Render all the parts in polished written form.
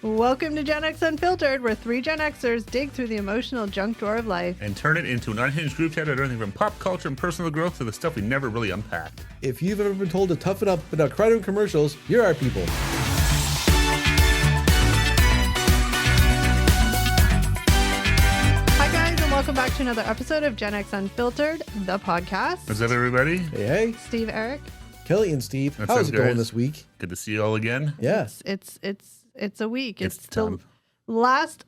Welcome to Gen X Unfiltered, where three Gen Xers dig through the emotional junk drawer of life and turn it into an unhinged group chat about everything from pop culture and personal growth to the stuff we never really unpacked. If you've ever been told to toughen up without crowded commercials, you're our people. Hi guys, and welcome back to another episode of Gen X Unfiltered, the podcast. What's up, everybody? Hey. Steve, Eric. Kelly and Steve, What's how's up, it going guys? this week? Good to see you all again. Yeah. It's a week. It's the tough. last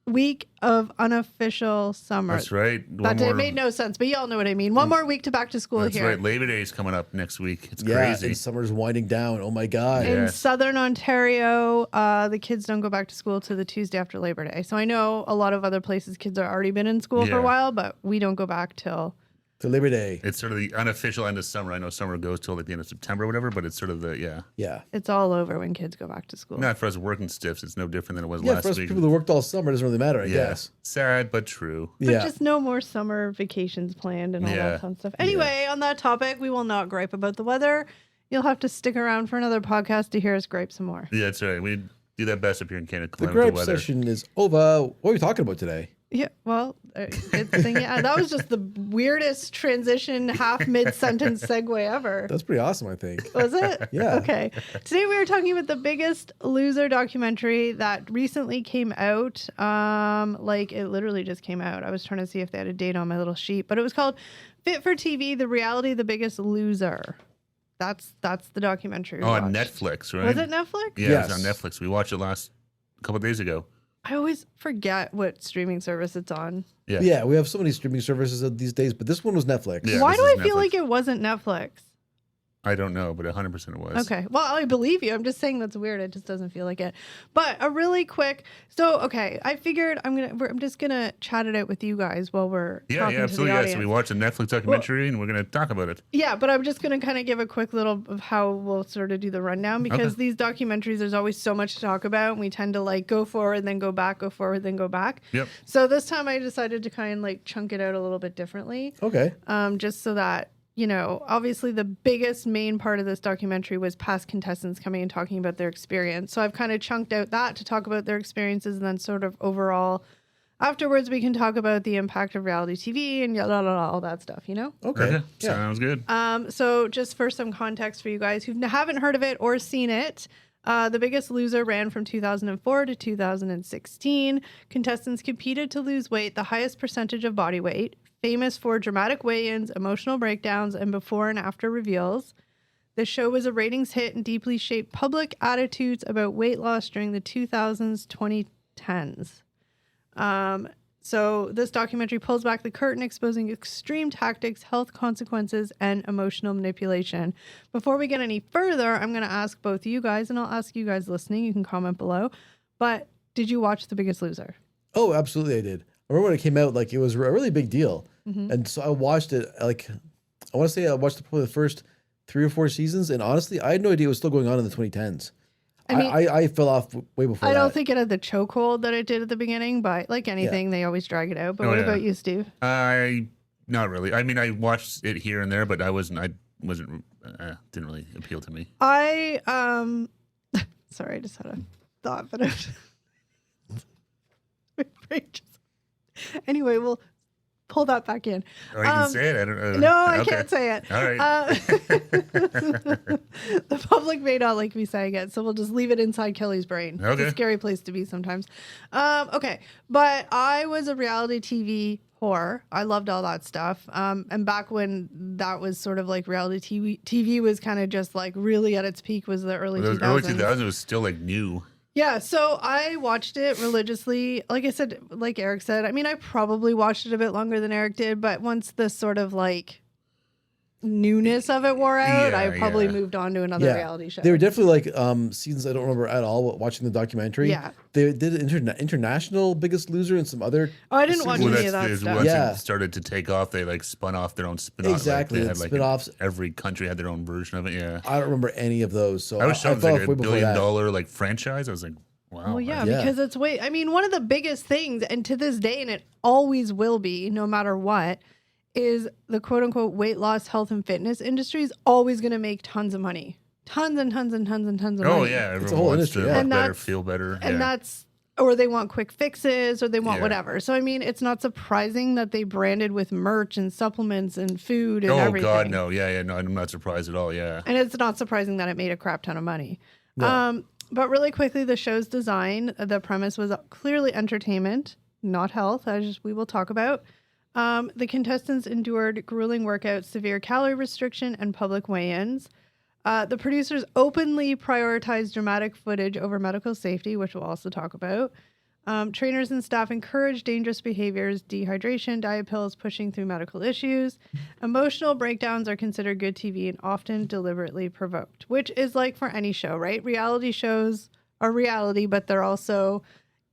week of unofficial summer. That's right. It made no sense, but you all know what I mean. One more week to back to school That's here. right. Labor Day is coming up next week. It's Yeah, crazy. and summer's winding down. Oh my God. In Yes. Southern Ontario, the kids don't go back to school till the Tuesday after Labor Day. So I know a lot of other places kids are already been in school for Yeah. a while, but we don't go back till... To Labor Day. It's sort of the unofficial end of summer. I know summer goes till like the end of September or whatever, but it's sort of the, Yeah. It's all over when kids go back to school. Not for us working stiffs. It's no different than it was Yeah, last for us week. people that worked all summer, it doesn't really matter, I yeah. guess. Sad, but true. But Yeah. just no more summer vacations planned and all Yeah. that fun stuff. Anyway, on that topic, we will not gripe about the weather. You'll have to stick around for another podcast to hear us gripe some more. Yeah, that's right. We do that best up here in Canada. The with gripe weather. session is over. What are we talking about today? Yeah, well, that was just the weirdest transition, half mid-sentence segue ever. That's pretty awesome, I think. Was it? Yeah. Okay. Today we were talking about the Biggest Loser documentary that recently came out. It literally just came out. I was trying to see if they had a date on my little sheet, but it was called Fit for TV: The Reality of the Biggest Loser. That's the documentary. We on watched. Netflix, right? Was it Netflix? Yeah, Yes. it was on Netflix. We watched it a couple days ago. I always forget what streaming service it's on. Yeah. Yeah, we have so many streaming services these days, but this one was Netflix. Yeah. Why this do is I feel Netflix. like it wasn't Netflix? I don't know, but 100% it was. Okay. Well, I believe you. I'm just saying that's weird. It just doesn't feel like it. But a really quick. So, okay, I figured I'm just gonna chat it out with you guys while we're Yeah, talking yeah, absolutely. to the Yeah. audience. So we watched a Netflix documentary and we're going to talk about it. Yeah, but I'm just gonna kind of give a quick little of how we'll sort of do the rundown because Okay. these documentaries, there's always so much to talk about, and we tend to like go forward, then go back, go forward, then go back. Yep. So this time I decided to kind of like chunk it out a little bit differently. Okay. Just so that, obviously the biggest main part of this documentary was past contestants coming and talking about their experience. So I've kind of chunked out that to talk about their experiences, and then sort of overall afterwards we can talk about the impact of reality TV and all that stuff, Okay. Okay. Yeah. Sounds good. So just for some context for you guys who haven't heard of it or seen it, The Biggest Loser ran from 2004 to 2016. Contestants competed to lose weight, the highest percentage of body weight, famous for dramatic weigh-ins, emotional breakdowns, and before and after reveals. The show was a ratings hit and deeply shaped public attitudes about weight loss during the 2000s, 2010s. So this documentary pulls back the curtain, exposing extreme tactics, health consequences, and emotional manipulation. Before we get any further, I'm going to ask both you guys, and I'll ask you guys listening. You can comment below. But did you watch The Biggest Loser? Oh, absolutely, I did. I remember when it came out, like it was a really big deal, and so I watched it. Like, I want to say I watched probably the first 3 or 4 seasons, and honestly, I had no idea it was still going on in the 2010s. I fell off way before. I that. don't think it had the chokehold that it did at the beginning, but like anything, they always drag it out. But what about you, Steve? Not really. I mean, I watched it here and there, but didn't really appeal to me. Sorry, I just had a thought, but my brain just... Anyway, we'll pull that back in. Oh, you can say it. I don't know. No, I Okay. can't say it. All right. The public may not like me saying it, so we'll just leave it inside Kelly's brain. It's Okay. a scary place to be sometimes. Okay, but I was a reality TV whore. I loved all that stuff. And back when that was sort of like reality TV was kind of just like really at its peak was the early 2000s. Early 2000s was still like new. Yeah, so I watched it religiously. Like I said, like Eric said, I mean, I probably watched it a bit longer than Eric did, but once the sort of like newness of it wore out, Yeah, I probably yeah. moved on to another reality show. They were definitely like seasons I don't remember at all watching the documentary. Yeah. They did international Biggest Loser and some other. Oh, I didn't watch seasons. any of that stuff. Once Yeah. it started to take off, they like spun off their own spin-off. Exactly, Like, they had like spin-offs. every country had their own version of it. Yeah. I don't remember any of those. So I was shocked. It was fell like off way a before $1 that. billion like franchise. I was like, wow. Well, yeah, Yeah. because it's I mean, one of the biggest things, and to this day, and it always will be, no matter what, is the quote unquote weight loss, health, and fitness industry is always going to make tons of money tons and tons and tons and tons of Oh money. yeah, a everyone whole wants industry, to yeah. look And better, that's- feel better. And yeah. that's, or they want quick fixes, or they want Yeah. whatever. So I mean, it's not surprising that they branded with merch and supplements and food and Oh everything. God, no, yeah, no, I'm not surprised at all. Yeah, And it's not surprising that it made a crap ton of money. No. But really quickly, the show's design, the premise was clearly entertainment, not health, as we will talk about. The contestants endured grueling workouts, severe calorie restriction, and public weigh-ins. The producers openly prioritized dramatic footage over medical safety, which we'll also talk about. Trainers and staff encourage dangerous behaviors, dehydration, diet pills, pushing through medical issues. Emotional breakdowns are considered good TV and often deliberately provoked, which is like for any show, right? Reality shows are reality, but they're also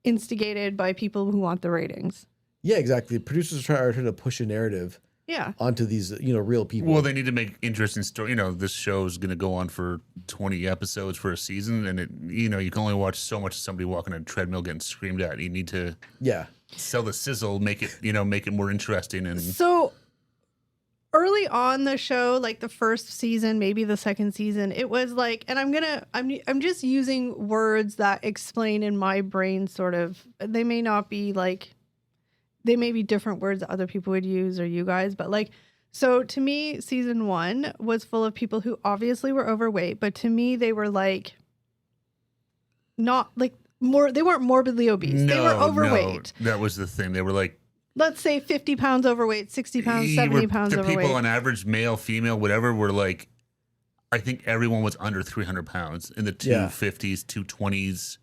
instigated by people who want the ratings. Yeah, exactly. Producers are trying to push a narrative Yeah. onto these, real people. well, they need to make interesting story. This show is going to go on for 20 episodes for a season, and you can only watch so much of somebody walking on a treadmill getting screamed at. You need to yeah. sell the sizzle, make it more interesting, and So early on the show, like the first season, maybe the second season, it was like, and I'm just using words that explain in my brain sort of, they may not be like, they may be different words that other people would use or you guys, but like, so to me, season 1 was full of people who obviously were overweight, but to me, they were like, not like they weren't morbidly obese. They were overweight. No, that was the thing. They were like, Let's say 50 pounds overweight, 60 pounds, 70 pounds the overweight. people on average, male, female, whatever, were like, I think everyone was under 300 pounds in the 250s, 220s.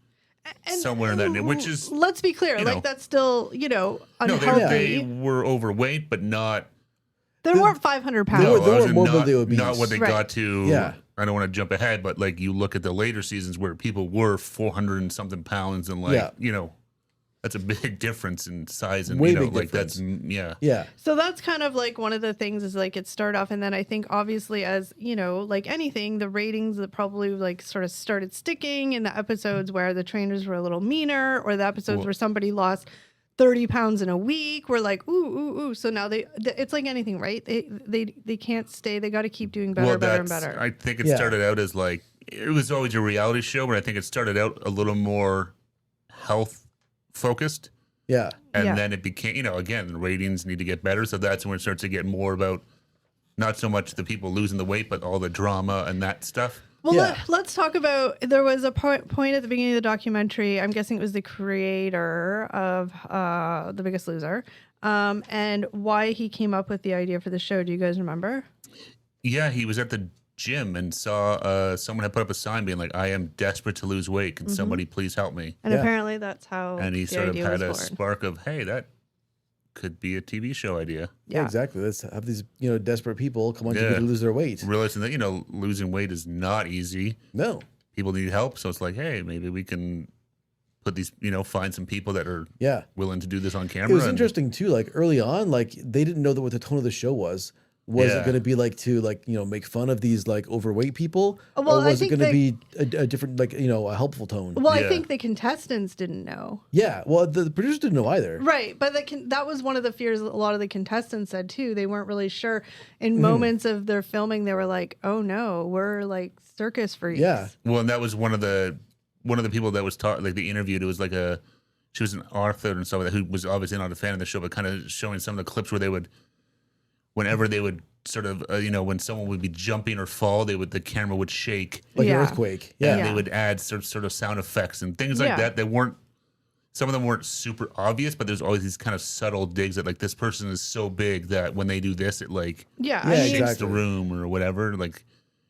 And somewhere in that, which is let's be clear, like that's still no, unhealthy. they were overweight, but not. They weren't 500 pounds. They were as in morbidly obese. Not what they Right. got to. Yeah. I don't want to jump ahead, but like you look at the later seasons where people were 400 and something pounds, and like that's a big difference in size, and Way like big that's difference. yeah. Yeah. So that's kind of like one of the things is like it started off, and then I think obviously as like anything, the ratings that probably like sort of started sticking in the episodes where the trainers were a little meaner, or the episodes where somebody lost 30 pounds in a week. We're like ooh. So now it's like anything, right? They can't stay. They got to keep doing better, better, and better. I think it started out as like it was always a reality show, but I think it started out a little more health focused. Yeah. And then it became, again, the ratings need to get better. So that's when it starts to get more about not so much the people losing the weight, but all the drama and that stuff. Well, let's talk about, there was a point at the beginning of the documentary, I'm guessing it was the creator of The Biggest Loser, and why he came up with the idea for the show. Do you guys remember? Yeah, he was at the gym and saw someone had put up a sign being like, I am desperate to lose weight. Can somebody please help me? And apparently that's how And he the sort of idea had was a born. spark of, hey, that could be a TV show idea. Yeah, exactly. Let's have these, desperate people come on TV Yeah. to lose their weight. Realizing that, losing weight is not easy. No. People need help. So it's like, hey, maybe we can put these, find some people that are Yeah. willing to do this on camera. It was and- interesting too. Like early on, like they didn't know what the tone of the show was. Was Yeah. it going to be like to make fun of these like overweight people, Well, or I was it think going to be a different a helpful tone? Well, I Yeah. think the contestants didn't know. Yeah. Well, the producers didn't know either. Right, but that was one of the fears a lot of the contestants said too. They weren't really sure. In moments of their filming, they were like, "Oh no, we're like circus freaks." Yeah. Well, and that was one of the people that was taught, like, they interviewed. It was like she was an author and stuff like that, who was obviously not a fan of the show, but kind of showing some of the clips where whenever they would sort of, when someone would be jumping or fall, the camera would shake. Like Yeah. an earthquake. Yeah. And they would add sort of sound effects and things like Yeah. that. Some of them weren't super obvious, but there's always these kind of subtle digs that, like, this person is so big that when they do this, it like Yeah, Yeah, I mean, shakes exactly. the room or whatever. Like,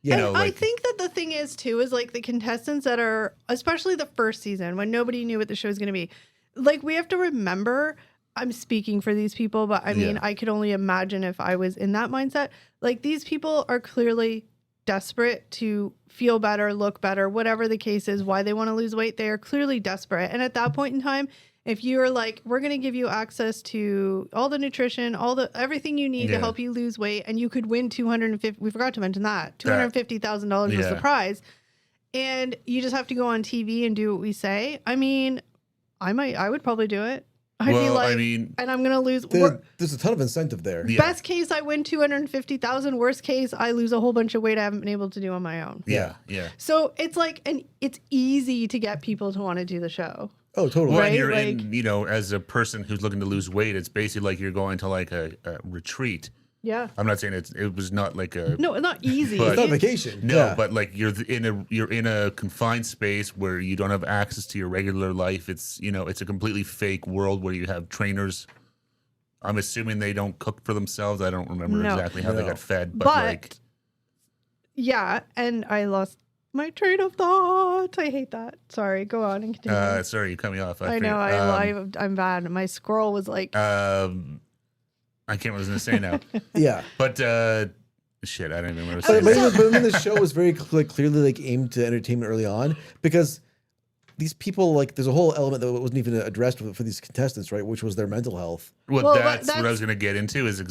And I like, think that the thing is too is like the contestants that are, especially the first season when nobody knew what the show was going to be, like we have to remember. I'm speaking for these people, but I mean, I could only imagine if I was in that mindset. Like these people are clearly desperate to feel better, look better, whatever the case is, why they want to lose weight. They are clearly desperate. And at that point in time, if you're like, we're going to give you access to all the nutrition, everything you need to help you lose weight, and you could win we forgot to mention that $250,000 was the prize, and you just have to go on TV and do what we say. I mean, I would probably do it. I'd be Well, like, I mean, and I'm gonna lose. There's a ton of incentive there. Yeah. Best case, I win 250,000. Worst case, I lose a whole bunch of weight I haven't been able to do on my own. yeah. So it's like, and it's easy to get people to want to do the show. Oh, totally. Well, Right? and you're Like- in, as a person who's looking to lose weight, it's basically like you're going to like a retreat. Yeah. I'm not saying it was not like a No, it's not easy. But- It's not vacation. no, Yeah. but like you're in a confined space where you don't have access to your regular life. It's it's a completely fake world where you have trainers. I'm assuming they don't cook for themselves. I don't remember No. exactly how they No. got fed, but, But- like Yeah, and I lost my train of thought. I hate that. Sorry, go on and continue. sorry, you cut me off. I know. I'm bad. My scroll was like, I can't remember what I was gonna say now. Yeah. But shit, I don't even remember. But, What I was but, saying. but I mean, the show was very clearly like aimed to entertainment early on because these people like there's a whole element that wasn't even addressed for these contestants, right? Which was their mental health. Well, that's- that's what I was gonna get into. Is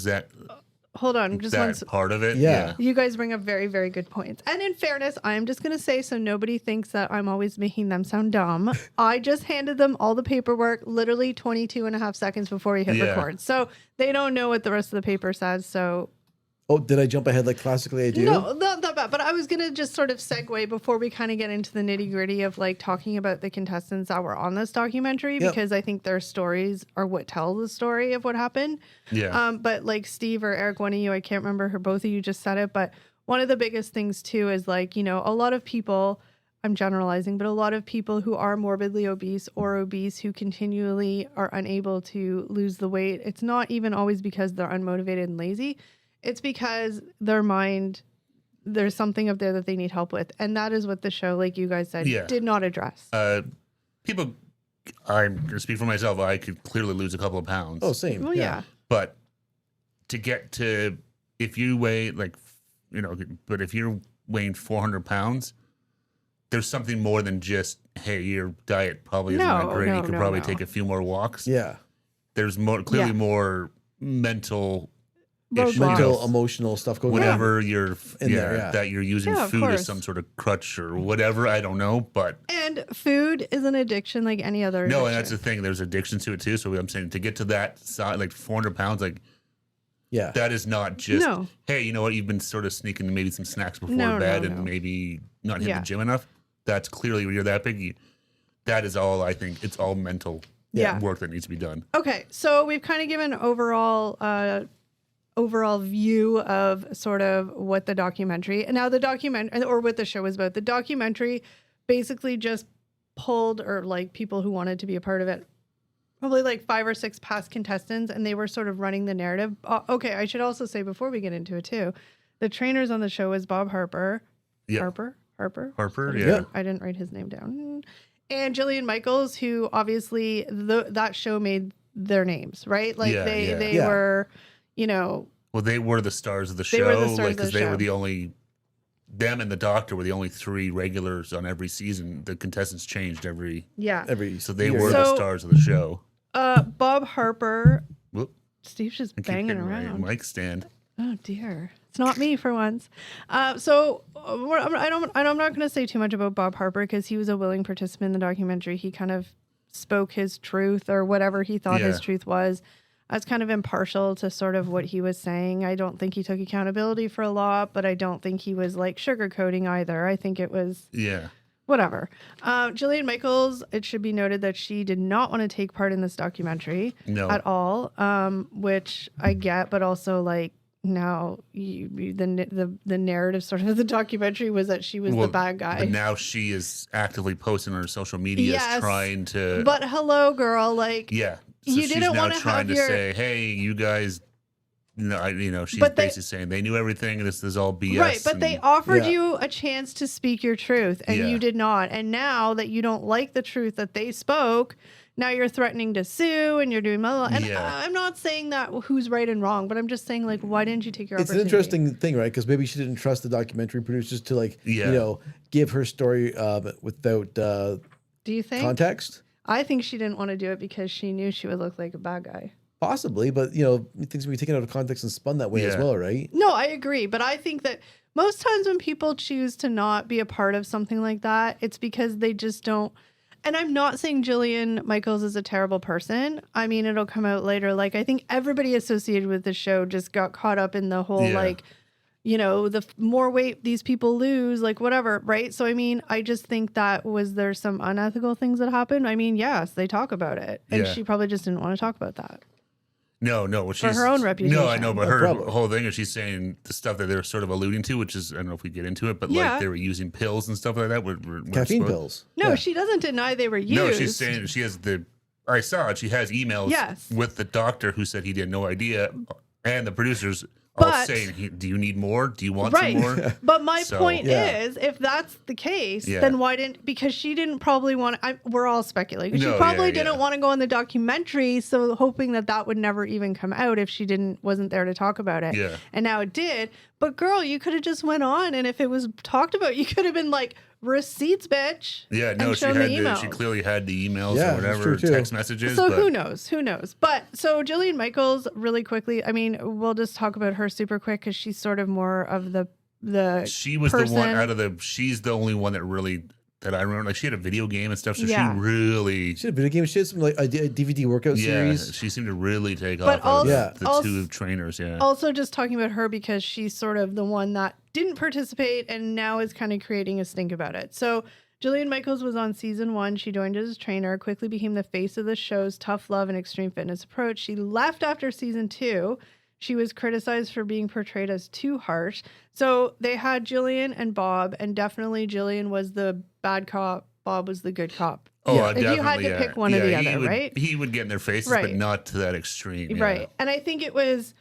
hold on, just that one. part of it. Yeah. You guys bring up very, very good points. And in fairness, I'm just going to say so nobody thinks that I'm always making them sound dumb. I just handed them all the paperwork literally 22 and a half seconds before we hit Yeah. record. So they don't know what the rest of the paper says. So Oh, did I jump ahead like classically I do? no, not that bad. But I was going to just sort of segue before we kind of get into the nitty gritty of like talking about the contestants that were on this documentary, Yep. because I think their stories are what tell the story of what happened. Yeah. But like Steve or Eric, one of you, I can't remember who, both of you just said it, but one of the biggest things too is like, a lot of people, I'm generalizing, but a lot of people who are morbidly obese or obese who continually are unable to lose the weight, it's not even always because they're unmotivated and lazy. It's because their mind, there's something up there that they need help with. And that is what the show, like you guys said, Yeah. did not address. People, I'm gonna speak for myself. I could clearly lose a couple of pounds. Oh, same. Well, yeah. But to get to, if you weigh but if you're weighing 400 pounds, there's something more than just, hey, your diet probably isn't that great. You could probably take a few more walks. Yeah. There's clearly more mental Roadblocks. issues. Mental, emotional stuff going on. Whatever you're, In there, yeah. that you're using Yeah, of food as course. some sort of crutch or whatever. I don't know, but And food is an addiction like any other no, addiction. and that's the thing. There's addiction to it too. So I'm saying to get to that size, like 400 pounds, like Yeah. that is not just, No. hey, you know what? You've been sort of sneaking maybe some snacks before No, bed no, and no. maybe not hitting Yeah. the gym enough. That's clearly when you're that big. That is all. I think it's all mental Yeah. work that needs to be done. Okay, so we've kind of given overall view of sort of what the documentary, and now the documentary, or what the show was about. The documentary basically just pulled, or like people who wanted to be a part of it, probably like 5 or 6 past contestants, and they were sort of running the narrative. Okay, I should also say before we get into it too, the trainers on the show is Bob Harper. Yeah. Harper, Harper, Sorry, yeah. I didn't write his name down. And Jillian Michaels, who obviously that show made their names, right? Like Yeah, they yeah. they Yeah. were, Well, they were the stars of the show. They were the stars of the because they show. were the only. Them and the doctor were the only 3 regulars on every season. The contestants changed every. yeah. So They year. were the So- stars of the show. Bob Harper. Whoop. Steve's just I keep banging hitting my around. mic stand. Oh dear, it's not me for once. I'm not going to say too much about Bob Harper because he was a willing participant in the documentary. He kind of spoke his truth or whatever he thought his Yeah. truth was. I was kind of impartial to sort of what he was saying. I don't think he took accountability for a lot, but I don't think he was like sugarcoating either. I think it was Yeah. whatever. Jillian Michaels, it should be noted that she did not want to take part in this documentary No. at all, which I get, but also like now the narrative sort of the documentary was that she was the bad guy. But now she is actively posting on her social media, Yes, trying to. But hello, girl, like yeah, so you she's didn't now wanna trying have to your- say, "Hey, you guys." No, she's But they- basically saying they knew everything. This is all BS. right, but they and- offered Yeah. you a chance to speak your truth, and Yeah. you did not. And now that you don't like the truth that they spoke, now you're threatening to sue, and you're doing blah, blah. And Yeah. I'm not saying that who's right and wrong, but I'm just saying like, why didn't you take your It's an opportunity? interesting thing, right? Because maybe she didn't trust the documentary producers to like, Yeah. give her story without Do you think? context. I think she didn't want to do it because she knew she would look like a bad guy. Possibly, but things can be taken out of context and spun that way as Yeah. well, right? No, I agree. But I think that most times when people choose to not be a part of something like that, it's because they just don't. And I'm not saying Jillian Michaels is a terrible person. I mean, it'll come out later. Like, I think everybody associated with the show just got caught up in the whole, like, you know, the more weight these people lose, like, whatever, right? So, I mean, I just think that there's some unethical things that happened? I mean, yes, they talk about it. And she probably just didn't want to talk about that. No. Well, for her own reputation. No, I know, but her whole thing is she's saying the stuff that they're sort of alluding to, which is, I don't know if we get into it, but like they were using pills and stuff like that. Caffeine pills. No, she doesn't deny they were used. No, she's saying she has I saw it. She has emails with the doctor who said he had no idea, and the producers all saying, do you need more? Do you want some more? But my point is, if that's the case, then why because she didn't probably want to, we're all speculating. She probably didn't want to go on the documentary, so hoping that would never even come out if she wasn't there to talk about it. Yeah. And now it did. But girl, you could have just went on, and if it was talked about, you could have been like, receipts, bitch. Yeah, no, she clearly had the emails or whatever, text messages. So who knows? But so Jillian Michaels, really quickly, I mean, we'll just talk about her super quick because she's sort of more of the she was person. The one she's the only one that I remember, like she had a video game and stuff, so she had a video game. She had some like a DVD workout series. She seemed to really take off. The two trainers. Also, just talking about her because she's sort of the one that didn't participate and now is kind of creating a stink about it. So Jillian Michaels was on season 1. She joined as a trainer, quickly became the face of the show's tough love and extreme fitness approach. She left after season 2. She was criticized for being portrayed as too harsh. So they had Jillian and Bob, and definitely Jillian was the bad cop. Bob was the good cop. Oh, definitely. If you had to pick one or the other, right? He would get in their faces, but not to that extreme. Yeah. Right. And I think it was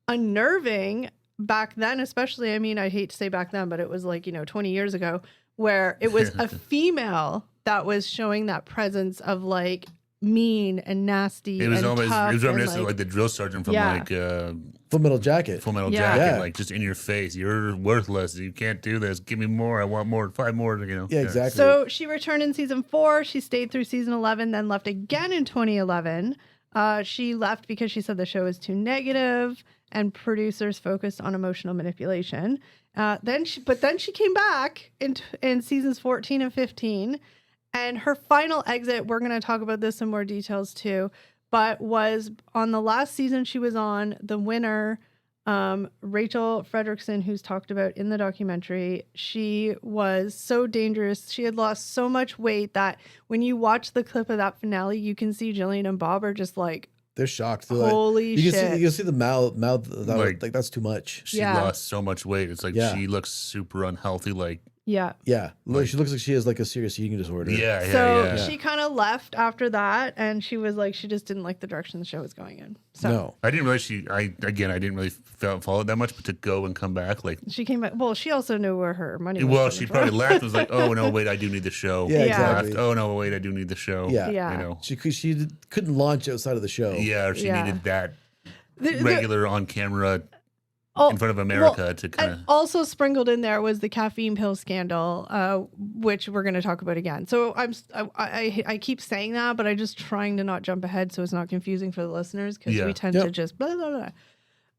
unnerving back then, especially. I mean, I hate to say back then, but it was like, 20 years ago, where it was a female that was showing that presence of like mean and nasty. It was almost tough, it was reminiscent like the drill sergeant from like Full Metal Jacket. Like just in your face. You're worthless. You can't do this. Give me more. I want more. 5 more. Yeah, exactly. So she returned in season 4. She stayed through season 11, then left again in 2011. She left because she said the show was too negative and producers focused on emotional manipulation. Then she came back in seasons 14 and 15. And her final exit, we're going to talk about this in more details too, but was on the last season she was on, the winner, Rachel Fredrickson, who's talked about in the documentary. She was so dangerous. She had lost so much weight that when you watch the clip of that finale, you can see Jillian and Bob are just like, they're shocked. Holy shit. You can see the mouth like that's too much. She lost so much weight. It's like she looks super unhealthy. Like, yeah. She looks like she has like a serious eating disorder. So she kind of left after that, and she was like, she just didn't like the direction the show was going in. So no, I didn't really. I didn't really follow it that much, but to go and come back, like she came back. Well, she also knew where her money was. Well, she probably left and was like, oh no, wait, I do need the show. Yeah, exactly. Left, oh no, wait, I do need the show. Yeah. She couldn't launch outside of the show. Yeah, or she needed that regular on camera. In front of America to kind of. Also sprinkled in there was the caffeine pill scandal, which we're going to talk about again. So I keep saying that, but I'm just trying to not jump ahead so it's not confusing for the listeners because we tend to just blah, blah, blah.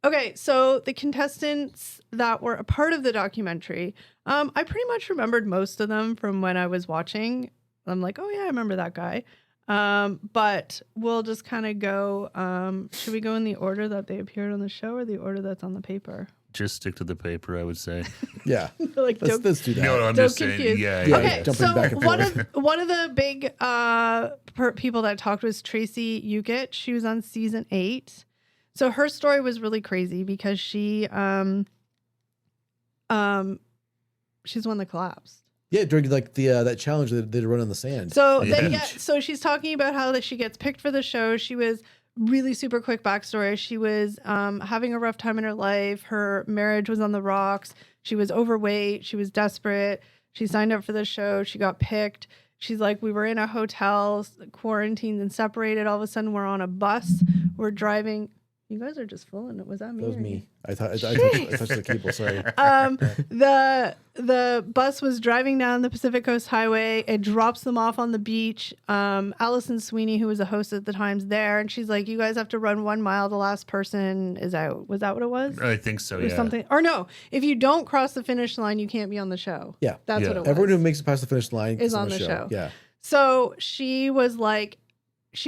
Okay, so the contestants that were a part of the documentary, I pretty much remembered most of them from when I was watching. I'm like, oh yeah, I remember that guy. But we'll just kind of go, should we go in the order that they appeared on the show or the order that's on the paper? Just stick to the paper, I would say. Yeah. Like, let's do that. No, I'm just saying. Yeah. Okay, so one of the big people that talked was Tracy Ukit. She was on season 8. So her story was really crazy because she's one that collapsed. Yeah, during like the that challenge that they'd run on the sand. So so she's talking about how that she gets picked for the show. She was really super quick backstory. She was having a rough time in her life. Her marriage was on the rocks. She was overweight. She was desperate. She signed up for the show. She got picked. She's like, we were in a hotel, quarantined and separated. All of a sudden, we're on a bus. We're driving. You guys are just fooling it. Was that me? That was me. I touched the cable. Sorry. The bus was driving down the Pacific Coast Highway. It drops them off on the beach. Allison Sweeney, who was a host at the time, is there, and she's like, "You guys have to run 1 mile. The last person is out." Was that what it was? I think so. Or something. Or no, if you don't cross the finish line, you can't be on the show. Yeah, that's what it was. Everyone who makes it past the finish line is on the show. Yeah. So she was like, this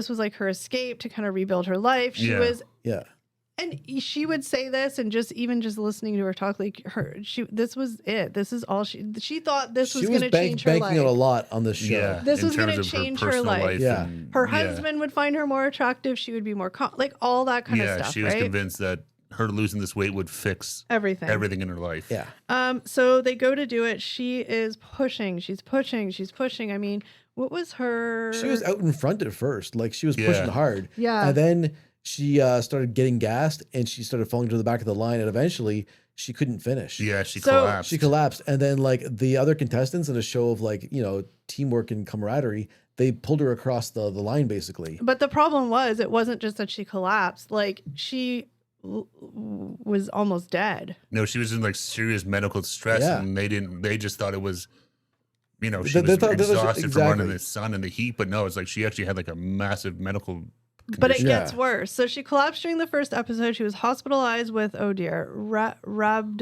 was like her escape to kind of rebuild her life. She Yeah. was, Yeah. and she would say this, and just listening to her talk, like this was it. This is all she thought this was going to change her banking life. out a lot on this show. Yeah, This in was gonna terms of change her personal life. Yeah. and, Her husband would find her more attractive. She would be more like all that kind of stuff. she was right? convinced that her losing this weight would fix Everything. everything in her life. Yeah. So they go to do it. She is pushing. She's pushing. She's pushing. I mean, what was her? She was out in front at first. Like she was Yeah. pushing hard. Yeah. And then she started getting gassed and she started falling to the back of the line. And eventually she couldn't finish. Yeah, she So- collapsed. She collapsed. And then like the other contestants in a show of like, teamwork and camaraderie, they pulled her across the line basically. But the problem was, it wasn't just that she collapsed. Like she was almost dead. No, she was in like serious medical stress, Yeah. and they just thought it was, she They was thought that was- exhausted from running exactly. the sun and the heat. But no, it's like she actually had like a massive medical. But it condition. gets Yeah. worse. So she collapsed during the first episode. She was hospitalized with, oh dear,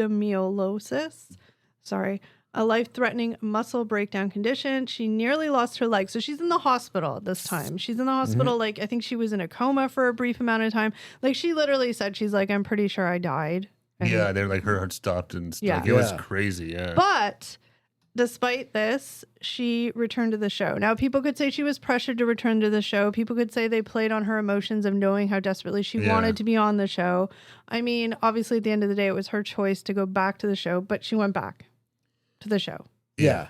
rhabdomyolysis. Sorry. A life-threatening muscle breakdown condition. She nearly lost her leg. So she's in the hospital this time. She's in the hospital. Mm-hmm. Like, I think she was in a coma for a brief amount of time. Like, she literally said, she's like, I'm pretty sure I died. And- Yeah, they're like her heart stopped and stuff. Yeah. It was Yeah. crazy. Yeah. But despite this, she returned to the show. Now, people could say she was pressured to return to the show. People could say they played on her emotions of knowing how desperately she Yeah. wanted to be on the show. I mean, obviously, at the end of the day, it was her choice to go back to the show, but she went back to the show. Yeah.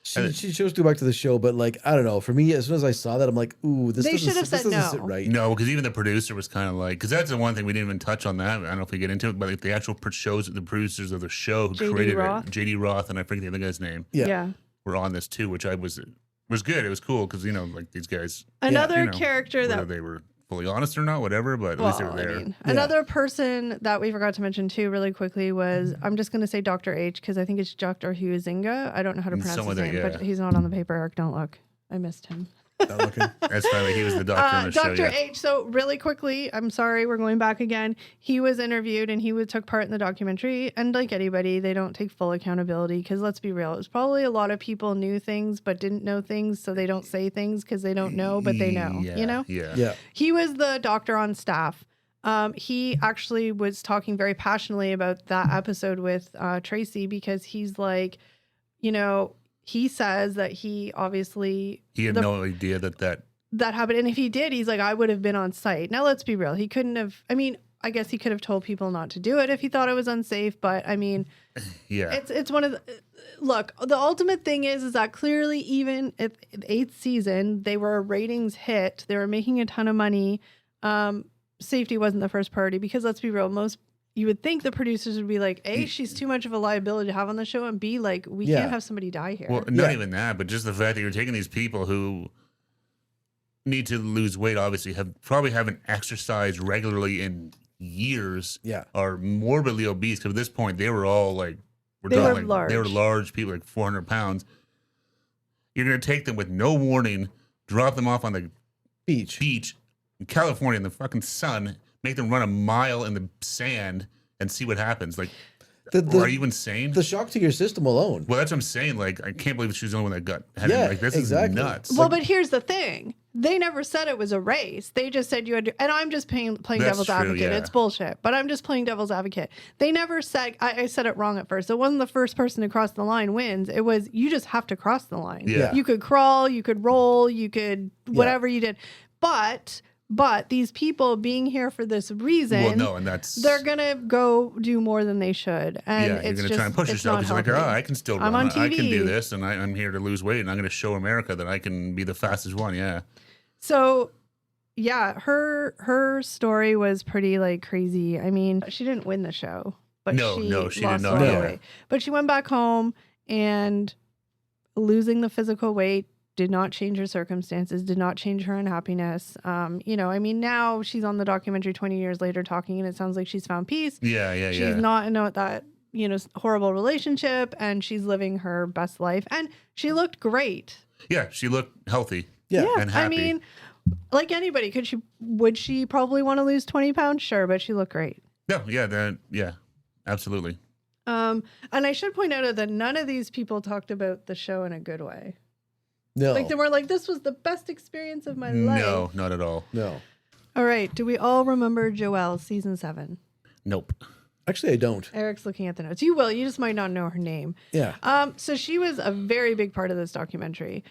She chose to go back to the show, but like, I don't know. For me, as soon as I saw that, I'm like, ooh, this They doesn't, should have this said doesn't no. sit right. No, because even the producer was kind of like, because that's the one thing we didn't even touch on that. I don't know if we get into it, but like the actual the producers of the show who J.D. created Roth. it, JD Roth, and I forget the other guy's name, Yeah. were on this too, which was good. It was cool because like these guys, Another you know, character whether that they were fully honest or not, whatever, but at least they were there. Yeah. another person that we forgot to mention too, really quickly, was, I'm just going to say Dr. H, because I think it's Dr. Huizinga. I don't know how to pronounce his Someone name, that, but yeah. he's not on the paper. Eric, don't look. I missed him. Not looking. That's finally he was the doctor on the show. Dr. Yeah. H. So really quickly, I'm sorry, we're going back again. He was interviewed and took part in the documentary. And like anybody, they don't take full accountability because let's be real, it was probably a lot of people knew things but didn't know things, so they don't say things because they don't know, but they know. Yeah. Yeah. He was the doctor on staff. He actually was talking very passionately about that episode with Tracy because he's like, he says that he obviously He had no idea that happened. And if he did, he's like, I would have been on site. Now, let's be real. He couldn't have. I mean, I guess he could have told people not to do it if he thought it was unsafe. But I mean, yeah. it's one of the. Look, the ultimate thing is that clearly, even at the 8th season, they were a ratings hit. They were making a ton of money. Safety wasn't the first priority because let's be real. You would think the producers would be like, A, she's too much of a liability to have on the show, and B, like, we Yeah. can't have somebody die here. Well, not Yeah. even that, but just the fact that you're taking these people who need to lose weight, obviously probably haven't exercised regularly in years, Yeah. are morbidly obese. Because at this point, they were all like, They were they large. were large people, like 400 pounds. You're gonna take them with no warning, drop them off on the Beach. beach in California in the fucking sun, make them run a mile in the sand, and see what happens. Like, are you insane? The shock to your system alone. Well, that's what I'm saying. Like, I can't believe she was the only one that had Yeah, it. Like, this exactly. is nuts. Well, but here's the thing. They never said it was a race. They just said you had to, and I'm just playing That's devil's true, advocate. yeah. It's bullshit, but I'm just playing devil's advocate. They never said, I said it wrong at first. It wasn't the first person to cross the line wins. It was, you just have to cross the line. Yeah. You could crawl, you could roll, you could, whatever you did. But these people being here for this reason, Well, no, and that's they're going to go do more than they should. And yeah. You're it's gonna just, try and push it's yourself not because you're like, oh, healthy. I can still I'm run. on I can TV. do this, and I'm here to lose weight, and I'm going to show America that I can be the fastest one. Yeah. So, yeah, her story was pretty like crazy. I mean, she didn't win the show, but No, she no, she did lost not, a lot of yeah. weight. But she went back home, and losing the physical weight did not change her circumstances, did not change her unhappiness. I mean, now she's on the documentary 20 years later talking, and it sounds like she's found peace. Yeah. She's not in that horrible relationship, and she's living her best life, and she looked great. Yeah, she looked healthy. Yeah. And happy. I mean, like anybody, would she probably want to lose 20 pounds? Sure, but she looked great. No, yeah, absolutely. And I should point out that none of these people talked about the show in a good way. No. Like they were like, this was the best experience of my life. No, not at all. No. All right. Do we all remember Joelle, season 7? Nope. Actually, I don't. Eric's looking at the notes. You will. You just might not know her name. Yeah. So she was a very big part of this documentary.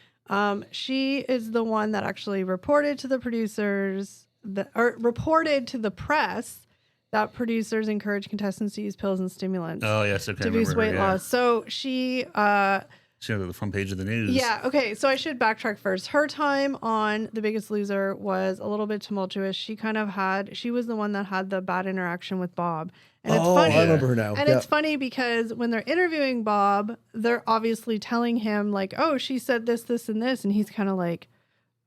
She is the one that actually reported to the producers, or reported to the press that producers encourage contestants to use pills and stimulants Oh, yes. Okay. to boost weight loss. So she... She was at the front page of the news. Yeah, okay. So I should backtrack first. Her time on The Biggest Loser was a little bit tumultuous. She was the one that had the bad interaction with Bob. And it's funny. I remember her now. And it's funny because when they're interviewing Bob, they're obviously telling him like, oh, she said this, this, and this. And he's kind of like,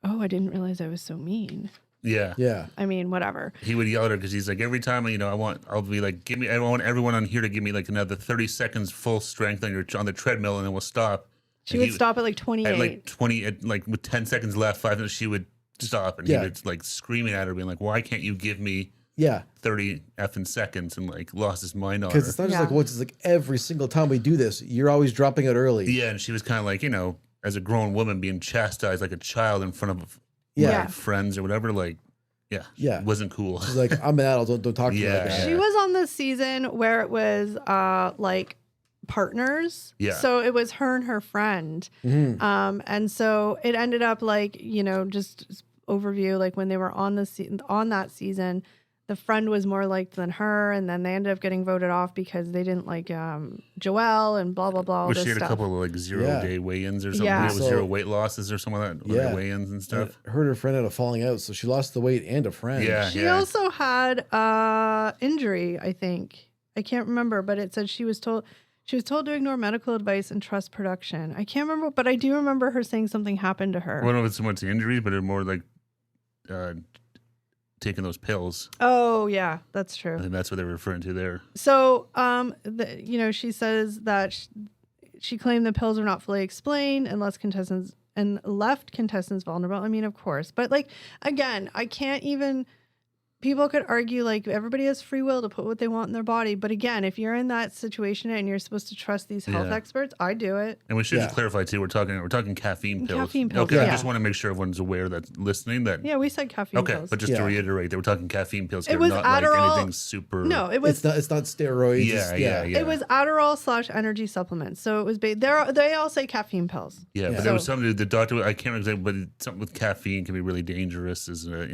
oh, I didn't realize I was so mean. Yeah. Yeah. I mean, whatever. He would yell at her because he's like, every time, I'll be like, I want everyone on here to give me like another 30 seconds full strength on the treadmill, and then we'll stop. She would stop at like 28. At like 20, like with 10 seconds left, 5 minutes, she would stop, and he would like screaming at her, being like, why can't you give me 30 effing seconds, and like lost his mind on her. Because it's not just like once, it's like every single time we do this, you're always dropping out early. Yeah, and she was kind of like, as a grown woman being chastised like a child in front of my friends or whatever, like, wasn't cool. She's like, I'm an adult, don't talk to me like that. She was on the season where it was like partners. Yeah. So it was her and her friend. Mm-hmm. And so it ended up like, just overview, like when they were on that season, the friend was more liked than her, and then they ended up getting voted off because they didn't like Joelle and blah blah blah. She had a couple of like 0-day weigh-ins or something. Yeah. It was 0 weight losses or something like that. Weigh-ins and stuff. And her and her friend had a falling out, so she lost the weight and a friend. Yeah. She also had injury, I think. I can't remember, but it said she was told to ignore medical advice and trust production. I can't remember, but I do remember her saying something happened to her. I don't know if it's so much the injuries, but it's more like taking those pills. Oh yeah, that's true. I think that's what they're referring to there. So, she says that she claimed the pills are not fully explained and left contestants vulnerable. I mean, of course, but like again, I can't even. People could argue like everybody has free will to put what they want in their body, but again, if you're in that situation and you're supposed to trust these health experts, I do it. And we should just clarify too. We're talking caffeine pills. Caffeine pills. Okay, I just want to make sure everyone's aware that's listening. That we said caffeine pills. Okay, but just to reiterate, that we're talking caffeine pills. It was not Adderall. like anything super. No, it was. It's not steroids. Yeah. It was Adderall / energy supplements. So it was. They all say caffeine pills. Yeah, but there was something the doctor. I can't remember, but something with caffeine can be really dangerous as a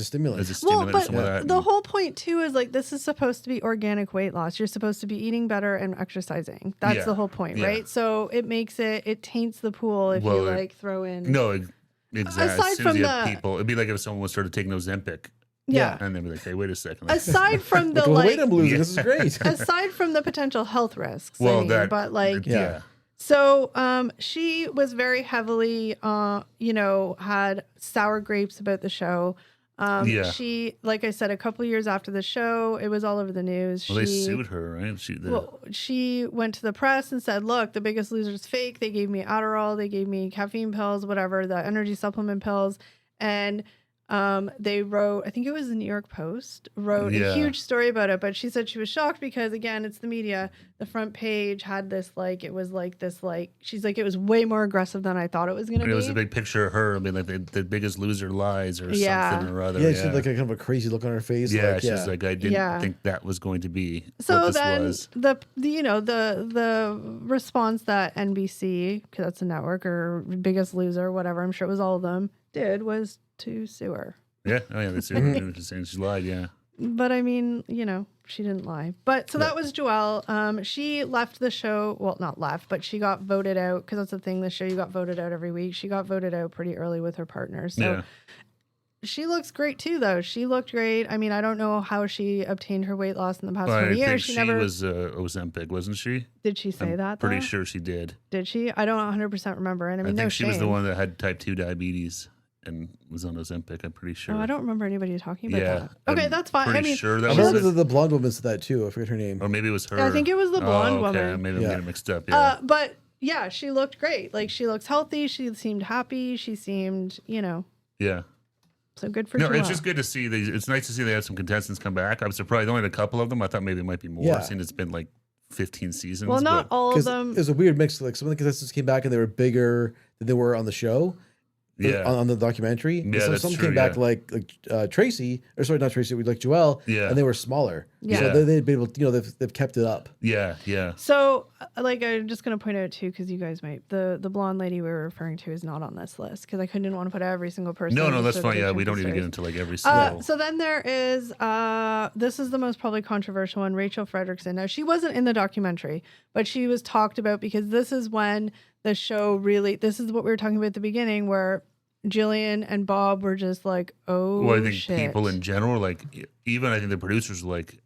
stimulant. As a stimulant or something like that. The whole point too is like this is supposed to be organic weight loss. You're supposed to be eating better and exercising. That's the whole point, right? So it taints the pool if you like throw in. No, exactly. Aside as soon from as you have people, it'd be like if someone was started taking Ozempic. Yeah. And they'd be like, hey, wait a second. Aside from the the weight I'm losing, this is great. aside from the potential health risks. So she was very heavily had sour grapes about the show. She, like I said, a couple years after the show, it was all over the news. Well, they sued her, right? She went to the press and said, look, The Biggest Loser is fake. They gave me Adderall. They gave me caffeine pills, whatever, the energy supplement pills. And they wrote, I think it was the New York Post, wrote a huge story about it. But she said she was shocked because, again, it's the media. The front page had this, she's like, it was way more aggressive than I thought it was going to be. It was a big picture of her, I mean, like the Biggest Loser lies or something or other. Yeah, she had like a kind of a crazy look on her face. Yeah, she's like, I didn't think that was going to be so what this then was. The response that NBC, because that's a network, or Biggest Loser, whatever, I'm sure it was all of them, did was to sue her. Yeah, they sued her. Saying she lied, yeah. But I mean, she didn't lie. But so that was Joelle. She left the show. Well, not left, but she got voted out because that's the thing. The show, you got voted out every week. She got voted out pretty early with her partner. So she looks great too, though. She looked great. I mean, I don't know how she obtained her weight loss in the past 20 years. She was Ozempic, wasn't she? Did she say that? Pretty sure she did. Did she? I don't 100% remember. And I mean, think she was the one that had type 2 diabetes and was on Ozempic, I'm pretty sure. Oh, I don't remember anybody talking about that. Okay, I'm that's fine. I mean, sure that I remember the blonde woman said that too. I forget her name. Or maybe it was her. I think it was the blonde woman. Maybe I'm getting mixed up. Yeah. But yeah, she looked great. Like, she looks healthy. She seemed happy. She seemed, Yeah. So good for No, Joelle. it's just good to see. It's nice to see they had some contestants come back. I was surprised. Only had a couple of them. I thought maybe it might be more. Seeing it's been like 15 seasons. Well, not but- all of Because them. there's a weird mix. Like some of the contestants came back and they were bigger than they were on the show. Yeah. On the documentary. And Yeah, that's some true, came back yeah. like Tracy, or sorry, not Tracy, like Joelle, Yeah. and they were smaller. Yeah. So they'd be able to, they've kept it up. Yeah. So, like, I'm just gonna point out too, because you guys might the blonde lady we were referring to is not on this list because I couldn't want to put every single person. No, just that's sort of fine. Yeah, we different don't need to get stories. into like every single. So then there is this is the most probably controversial one, Rachel Fredrickson. Now she wasn't in the documentary, but she was talked about because this is when the show really. This is what we were talking about at the beginning, where Jillian and Bob were just like, oh, well, I think shit. people in general, like even I think the producers were like,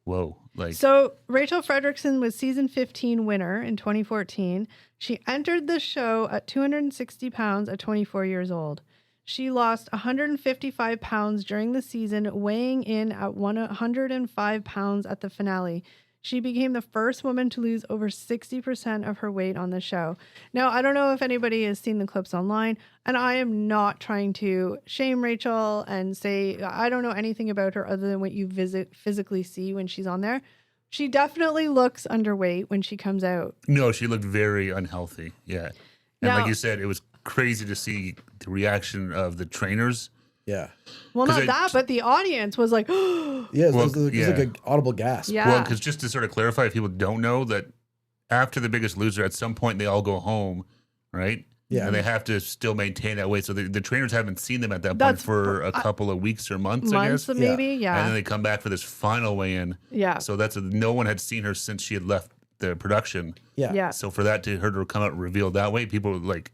whoa, like So Rachel Fredrickson was season 15 winner in 2014. She entered the show at 260 pounds at 24 years old. She lost 155 pounds during the season, weighing in at 105 pounds at the finale. She became the first woman to lose over 60% of her weight on the show. Now, I don't know if anybody has seen the clips online, and I am not trying to shame Rachel and say I don't know anything about her other than what you physically see when she's on there. She definitely looks underweight when she comes out. no, she looked very unhealthy. Yeah, and Now- like you said, it was crazy to see the reaction of the trainers. Yeah. Well, 'Cause not I- that, but the audience was like, Yeah, it Well, was like an audible gasp. yeah. Well, because just to sort of clarify, if people don't know that after The Biggest Loser, at some point they all go home, right? Yeah. And they have to still maintain that weight. So the trainers haven't seen them at that point That's- for a couple of weeks or months, I months guess. maybe, And yeah. then they come back for this final weigh-in. Yeah. So no one had seen her since she had left the production. Yeah. Yeah. So for her to come out and reveal that way, people were like,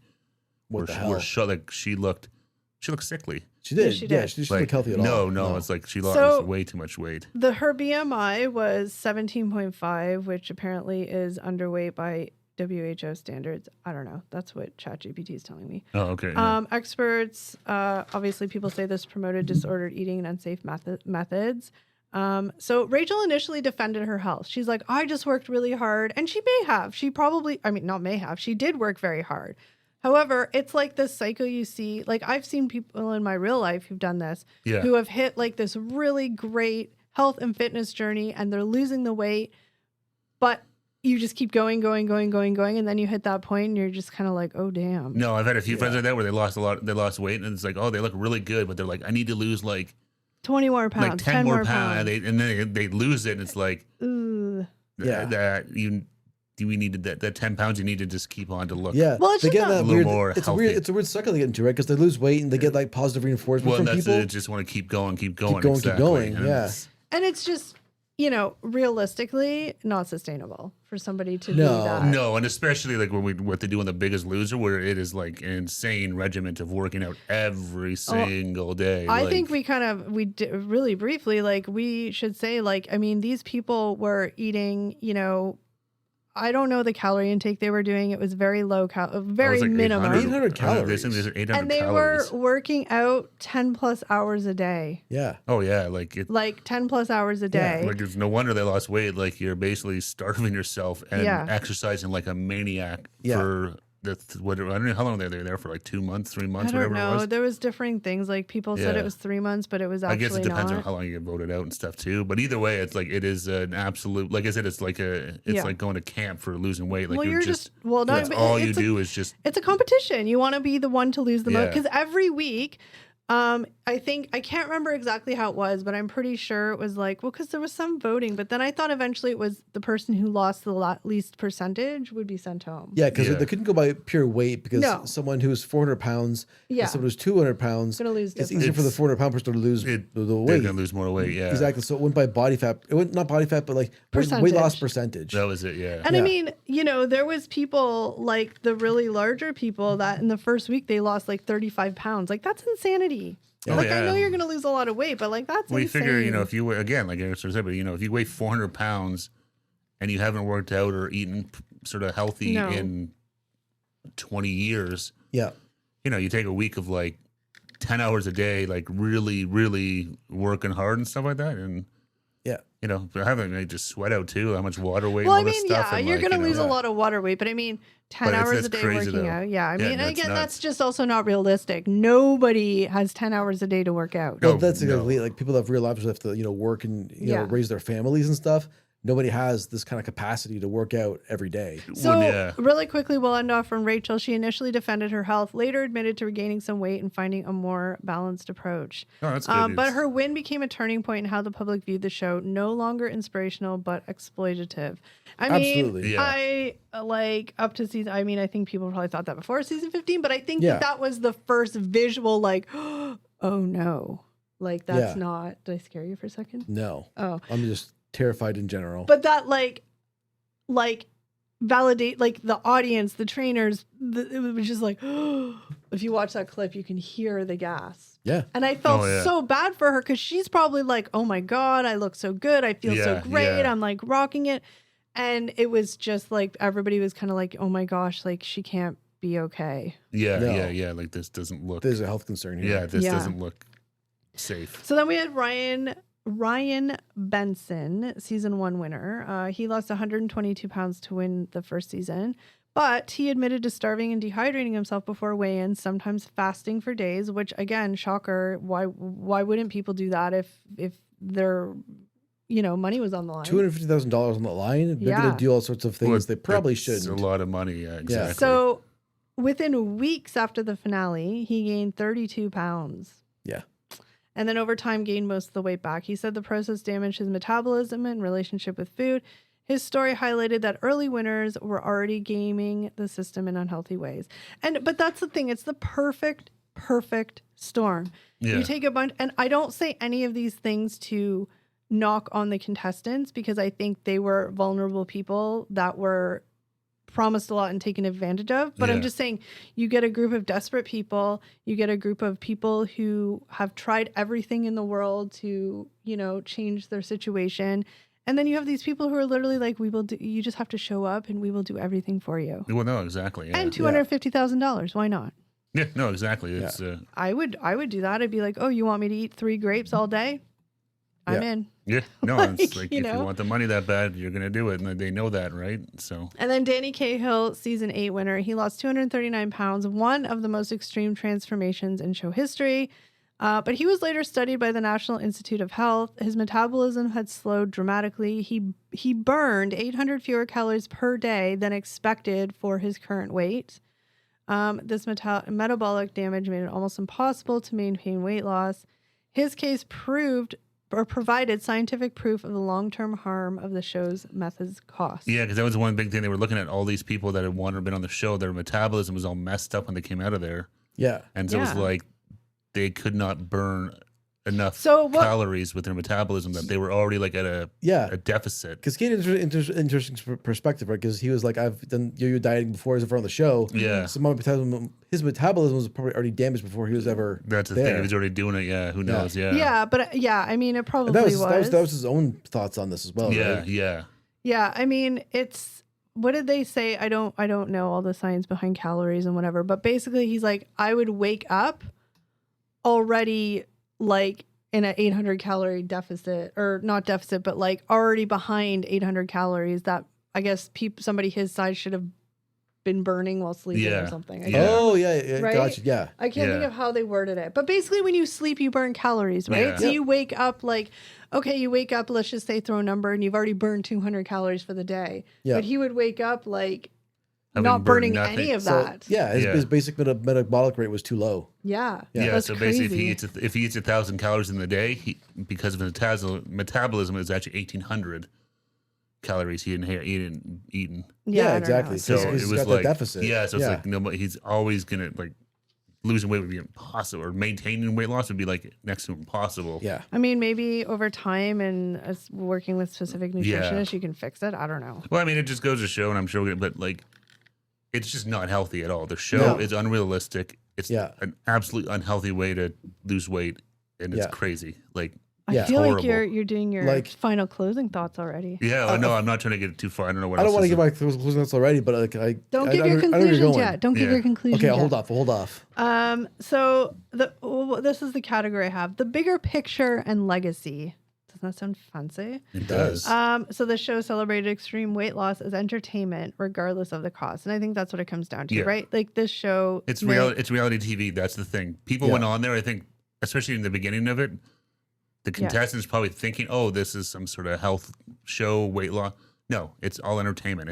What the hell? were shocked. Like she looked sickly. She did. Yeah, she did. She didn't Like, look healthy at all. no, it's like she lost So- way too much weight. Her BMI was 17.5, which apparently is underweight by WHO standards. I don't know. That's what ChatGPT is telling me. Oh, okay. yeah. Experts, obviously, people say this promoted disordered eating and unsafe methods. So Rachel initially defended her health. She's like, I just worked really hard. And she may have. She probably, I mean, not may have. She did work very hard. However, it's like this cycle you see. Like I've seen people in my real life who've done this, Yeah. who have hit like this really great health and fitness journey and they're losing the weight, but you just keep going. And then you hit that point and you're just kind of like, oh, damn. No, I've had a few friends like that where they lost weight, and it's like, oh, they look really good, but they're like, I need to lose like 20 more pounds, like 10 more pounds, and then they lose it, and it's like, Ugh. Yeah. that we needed that 10 pounds. You need to just keep on to look. Yeah. Well, it's they just get not- that A little weird. more It's healthy. a weird cycle they get into, right? Because they lose weight and they get like positive reinforcement Well, from that's people. it. Just want to keep going. Keep going. And Yeah. it's- And it's just, realistically not sustainable for somebody to do No. that. No, and especially like what they do in The Biggest Loser, where it is like an insane regiment of working out every single day. I like, think really briefly, like we should say, like, I mean, these people were eating, I don't know the calorie intake they were doing. It was very low very like minimum. 800 calories. There's 800 And they calories. were working out 10 plus hours a day. Yeah. Oh yeah, like it. Like 10 plus hours a day. Like it's no wonder they lost weight. Like you're basically starving yourself and Yeah. exercising like a maniac Yeah. for I don't know how long they were there for, like 2 months, 3 I months, don't whatever it know. was. There was different things. Like people said Yeah. it was 3 months, but it was I actually guess it depends not. on how long you get voted out and stuff too. But either way, it's like it is an absolute. Like I said, it's like Yeah. like going to camp for losing weight. Like Well, you're just well, no, that's but all you it's a- do is just It's a competition. You want to be the one to lose the most Yeah. because every week, I think I can't remember exactly how it was, but I'm pretty sure it was like, well, because there was some voting, but then I thought eventually it was the person who lost the least percentage would be sent home. Yeah, because Yeah. they couldn't go by pure weight because No. someone who's 400 pounds Yeah. and someone who's 200 pounds, Gonna lose it's different. easier for the 400-pound person to lose the they're weight. gonna lose more weight. Yeah, Exactly. So it went by body fat. It went not body fat, but like weight Percentage. loss percentage. That was it. Yeah. And I Yeah. mean, there was people like the really larger people that in the first week they lost like 35 pounds. Like that's insanity. Oh, Like yeah. I know you're gonna lose a lot of weight, but like that's Well, you insane. figure, if you again, like I sort of said, but if you weigh 400 pounds and you haven't worked out or eaten sort of healthy No. in 20 years, Yeah. you take a week of like 10 hours a day, like really, really working hard and stuff like that, and Yeah. having like just sweat out too, how much water weight, Well, and I all this mean, stuff. yeah, and you're like, gonna lose a yeah. lot of water weight, but I mean, 10 But hours that's a day crazy, working though. out. Yeah, I Yeah, mean, that's again, nuts. that's just also not realistic. Nobody has 10 hours a day to work out. No, Well, that's no. exactly like people that have real lives have to, work and, Yeah. raise their families and stuff. nobody has this kind of capacity to work out every day. So really quickly, we'll end off from Rachel. She initially defended her health, later admitted to regaining some weight and finding a more balanced approach. Oh, that's good. But her win became a turning point in how the public viewed the show. No longer inspirational, but exploitative. I mean, Absolutely. I like up to season. I mean, I think people probably thought that before season 15, but I think that was the first visual, like, oh no, like that's not. Did I scare you for a second? No. Oh, I'm just terrified in general. but that like validate like the audience, the trainers. It was just like, if you watch that clip, you can hear the gas. Yeah. And I felt so bad for her because she's probably like, oh my God, I look so good. I feel so great. I'm like rocking it. And it was just like everybody was kind of like, oh my gosh, like she can't be okay. Yeah. Like this doesn't look. There's a health concern here. Yeah, this doesn't look safe. So then we had Ryan Benson, season 1 winner. He lost 122 pounds to win the first season, but he admitted to starving and dehydrating himself before weigh-ins, sometimes fasting for days, which again, shocker. Why wouldn't people do that if their money was on the line? $250,000 on the line. They're going to do all sorts of things they probably shouldn't. It's a lot of money. Yeah, exactly. So within weeks after the finale, he gained 32 pounds. Yeah. And then over time gained most of the weight back. He said the process damaged his metabolism and relationship with food. His story highlighted that early winners were already gaming the system in unhealthy ways. But that's the thing. It's the perfect storm. Yeah. You take a bunch, and I don't say any of these things to knock on the contestants because I think they were vulnerable people that were promised a lot and taken advantage of. But I'm just saying, you get a group of desperate people, you get a group of people who have tried everything in the world to, change their situation. And then you have these people who are literally like, you just have to show up and we will do everything for you. Well, no, exactly. Yeah. And $250,000. Why not? Yeah, no, exactly. It's I would do that. I'd be like, oh, you want me to eat 3 grapes all day? I'm in. Yeah, no, it's like if you want the money that bad, you're gonna do it, and they know that, right? So. And then Danny Cahill, season 8 winner, he lost 239 pounds, one of the most extreme transformations in show history. But he was later studied by the National Institute of Health. His metabolism had slowed dramatically. He burned 800 fewer calories per day than expected for his current weight. This metabolic damage made it almost impossible to maintain weight loss. His case provided scientific proof of the long-term harm of the show's methods cost. Yeah, because that was one big thing. They were looking at all these people that had won or been on the show. Their metabolism was all messed up when they came out of there. Yeah. And so it was like they could not burn enough calories with their metabolism that they were already like at a deficit. Because he had an interesting perspective, right? Because he was like, I've done yo-yo dieting before I was in front of the show. Yeah. So his metabolism was probably already damaged before he was ever That's the thing. He was already doing it. Yeah. Who knows? Yeah. Yeah. But I mean, it probably was. That was his own thoughts on this as well. Yeah. Right? Yeah. Yeah. I mean, what did they say? I don't know all the science behind calories and whatever, but basically he's like, I would wake up already like in an 800 calorie deficit, or not deficit, but like already behind 800 calories that I guess somebody his size should have been burning while sleeping or something. Yeah. Oh, yeah. Right? Gotcha. Yeah. I can't think of how they worded it. But basically when you sleep, you burn calories, right? Yeah. So you wake up like, okay, you wake up, let's just say throw a number, and you've already burned 200 calories for the day. Yeah. But he would wake up like not burning any of that. So, his basic metabolic rate was too low. Yeah. So basically, if he eats 1,000 calories in the day, because of his metabolism, it's actually 1,800 calories he hadn't eaten. Yeah, exactly. So it was got like that deficit. Yeah, so it's like nobody. He's always gonna like losing weight would be impossible, or maintaining weight loss would be like next to impossible. Yeah. I mean, maybe over time and working with specific nutritionists, you can fix it. I don't know. Well, I mean, it just goes to show, and I'm sure, but like, it's just not healthy at all. The show is unrealistic. It's an absolute unhealthy way to lose weight, and it's crazy. Like, I feel horrible. like you're doing your final closing thoughts already. Yeah, no, I'm not trying to get too far. I don't know what. I don't want to give my closing thoughts already, but like don't give your conclusions yet. Don't give your conclusions. Okay, I'll hold off. So this is the category I have: the bigger picture and legacy. Doesn't that sound fancy? It does. So the show celebrated extreme weight loss as entertainment, regardless of the cost, and I think that's what it comes down to, right? Like this show, it's reality TV. That's the thing. People went on there. I think, especially in the beginning of it, The contestants probably thinking, "Oh, this is some sort of health show, weight loss." No, it's all entertainment.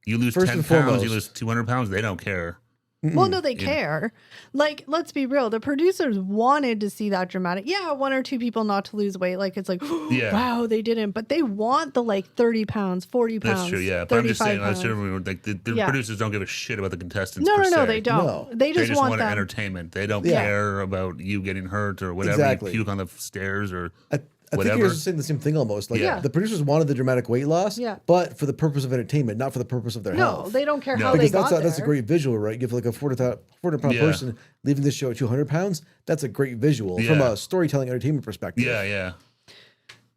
You lose First 10 and pounds, foremost. you lose 200 pounds. They don't care. Well, no, they care. Like, let's be real. The producers wanted to see that dramatic. Yeah, one or two people not to lose weight. Like, it's like, Yeah. wow, they didn't. But they want the like 30 pounds, 40 pounds. That's true. Yeah, but I'm just saying, pounds. like the producers don't give a shit about the contestants. No, per no, se. they don't. No. They They just, just want them. entertainment. They don't Yeah. care about you getting hurt or whatever. Exactly. You puke on the stairs or I think whatever. you're saying the same thing almost. Like Yeah. the producers wanted the dramatic weight loss, Yeah. but for the purpose of entertainment, not for the purpose of their No, health. they don't care No. how they Because got that's a there. great visual, right? You have like a 400-pound Yeah. person leaving this show at 200 pounds. That's a great visual from Yeah. a storytelling entertainment perspective. Yeah.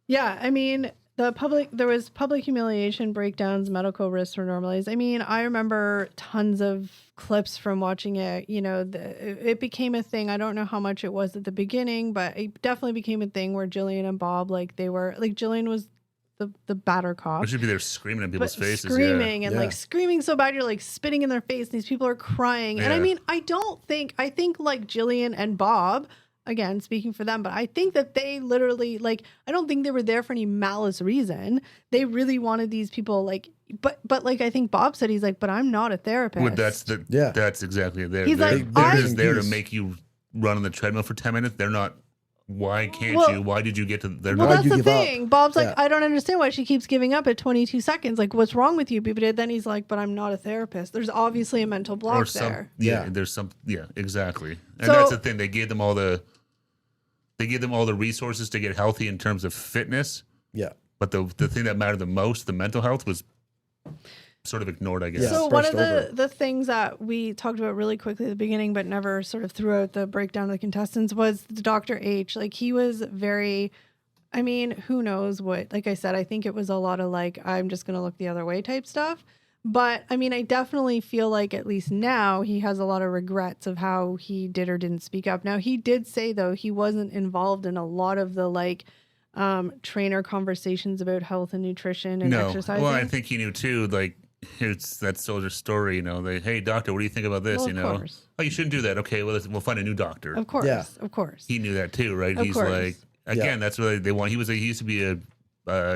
Yeah, I mean, there was public humiliation, breakdowns, medical risks were normalized. I mean, I remember tons of clips from watching it. You know, it became a thing. I don't know how much it was at the beginning, but it definitely became a thing where Jillian and Bob, like, they were, like, Jillian was the batter cop. We should be there screaming in people's But faces. screaming and Yeah. like screaming so bad you're like spitting in their face and these people are crying. And I Yeah. mean, I think like Jillian and Bob, again, speaking for them, but I think that they literally like, I don't think they were there for any malice reason. They really wanted these people like, but like I think Bob said, he's like, but I'm not a therapist. Well, Yeah. that's exactly it. He's They're like, they're I- just there to Peace. make you run on the treadmill for 10 minutes. They're not. Why can't Well- you? Why did you get to? They're Well, not. Why'd that's you the give up? thing. Bob's like, Yeah. I don't understand why she keeps giving up at 22 seconds. Like, what's wrong with you? But then he's like, but I'm not a therapist. There's obviously a mental block Or some. there. Yeah. There's some. Yeah. Exactly. And So- that's the thing. They gave them all the. They gave them all the resources to get healthy in terms of fitness, Yeah. but the thing that mattered the most, the mental health, was sort of ignored. I guess. Yeah. So one of brushed over. the things that we talked about really quickly at the beginning, but never sort of throughout the breakdown of the contestants was the Dr. H. Like he was very, I mean, who knows what, like I said, I think it was a lot of like, I'm just going to look the other way type stuff. But I mean, I definitely feel like at least now he has a lot of regrets of how he did or didn't speak up. Now he did say though, he wasn't involved in a lot of the like, trainer conversations about health and nutrition and No. exercising. Well, I think he knew too. Like it's that soldier story. You know, hey doctor, what do you think about this? Well, you of know, course. oh, you shouldn't do that. Okay, well, we'll find a new doctor. Of course, Yeah. of course. He knew that too, right? Of He's course. like, again, Yeah. that's what they want. He used to be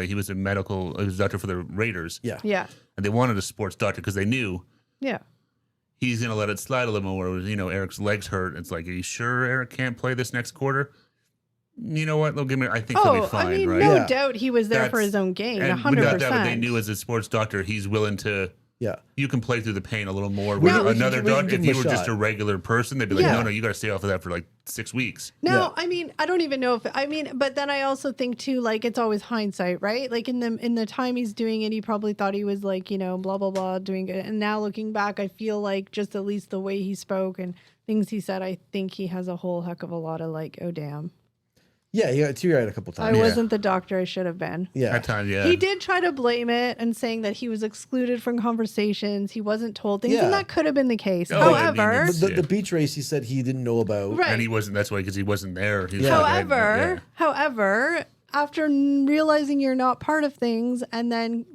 he was a doctor for the Raiders. Yeah. Yeah. And they wanted a sports doctor because they knew Yeah. he's going to let it slide a little more. Eric's legs hurt. It's like, are you sure Eric can't play this next quarter? You know what? I think he'll be fine, I mean, right? no Yeah. doubt he was there for That's- his own gain, And 100%. not that, but they knew as a sports doctor, he's willing to. Yeah. You can play through the pain a little more. We With can- we can- another we can doctor, give if him you a were just shot. a regular person, they'd be like, Yeah. no, you got to stay off of that for like 6 weeks. No, Yeah. I mean, I don't even know but then I also think too, like it's always hindsight, right? Like in the time he's doing it, he probably thought he was like, blah, blah, blah, doing it. And now looking back, I feel like just at least the way he spoke and things he said, I think he has a whole heck of a lot of like, oh, damn. Yeah. He got teary-eyed a couple I times. wasn't the doctor I should have been. Yeah. At times, yeah. He did try to blame it and saying that he was excluded from conversations. He wasn't told things, Yeah. and that could have been the case. Oh, I mean, However, it's- The beach race he said he didn't know about. right. And he wasn't. That's why, because he wasn't there. He was Yeah. like, However, after realizing you're not part of things, and then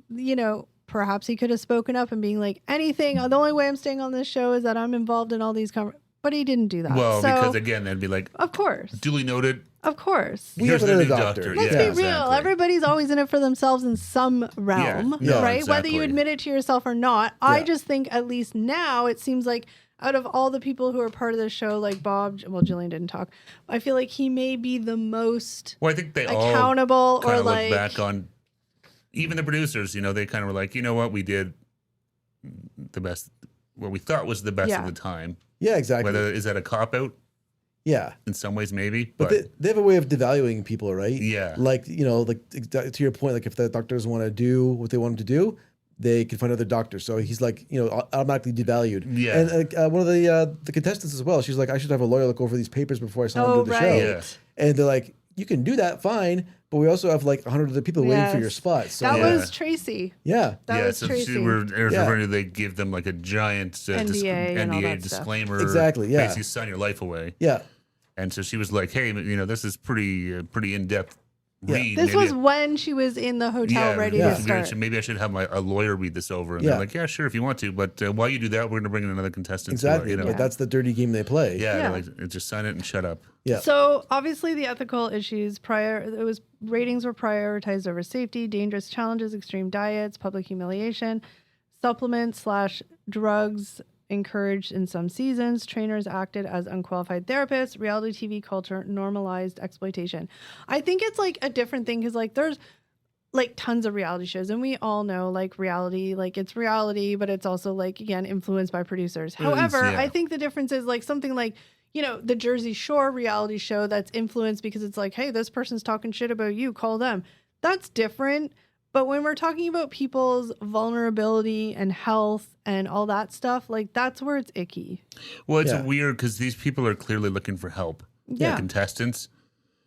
perhaps he could have spoken up and being like, anything. The only way I'm staying on this show is that I'm involved in all these but he didn't do that. Well, so, because again, they'd be like, of course, duly noted. of course. We Here's have the another new doctor. Let's Yeah. be real. exactly. Everybody's always in it for themselves in some realm, Yeah, right? Whether exactly. you admit it to yourself or not. I Yeah. just think at least now it seems like out of all the people who are part of the show, like Bob, well, Jillian didn't talk. I feel like he may be the most Well, I think they all accountable kind or of look like back on, even the producers, they kind of were like, you know what, we did the best, what we thought was the best Yeah. of the time. Yeah, exactly. Whether, is that a cop-out? Yeah. In some ways, maybe. But they have a way of devaluing people, right? Yeah. Like, to your point, like if the doctor doesn't want to do what they want him to do, they can find other doctors. So he's like, automatically devalued. Yeah. And one of the contestants as well, she's like, I should have a lawyer look over these papers before I sign on oh to the right. show. Yeah. And they're like, you can do that, fine. But we also have like 100 other people waiting for your Yes. spot. So That Yeah. was Tracy. yeah. That was so Tracy. she were Yeah. referring to, they give them like a giant NDA and all NDA that stuff. disclaimer. Exactly, yeah. Basically sign your life away. Yeah. And so she was like, hey, this is pretty in-depth read. This maybe was when she was in the hotel ready to start. Maybe I should have a lawyer read this over. And they're like, yeah, sure, if you want to. But while you do that, we're going to bring in another contestant. Exactly. But that's the dirty game they play. They're like, just sign it and shut up. Yeah. So obviously the ethical issues ratings were prioritized over safety, dangerous challenges, extreme diets, public humiliation, supplements / drugs encouraged in some seasons. Trainers acted as unqualified therapists. Reality TV culture normalized exploitation. I think it's like a different thing because like there's like tons of reality shows and we all know like reality, like it's reality, but it's also like, again, influenced by producers. However, I think the difference is like something like, you know, the Jersey Shore reality show that's influenced because it's like, hey, this person's talking shit about you, call them. That's different. But when we're talking about people's vulnerability and health and all that stuff, like that's where it's icky. Well, it's weird because these people are clearly looking for help. Yeah. Contestants.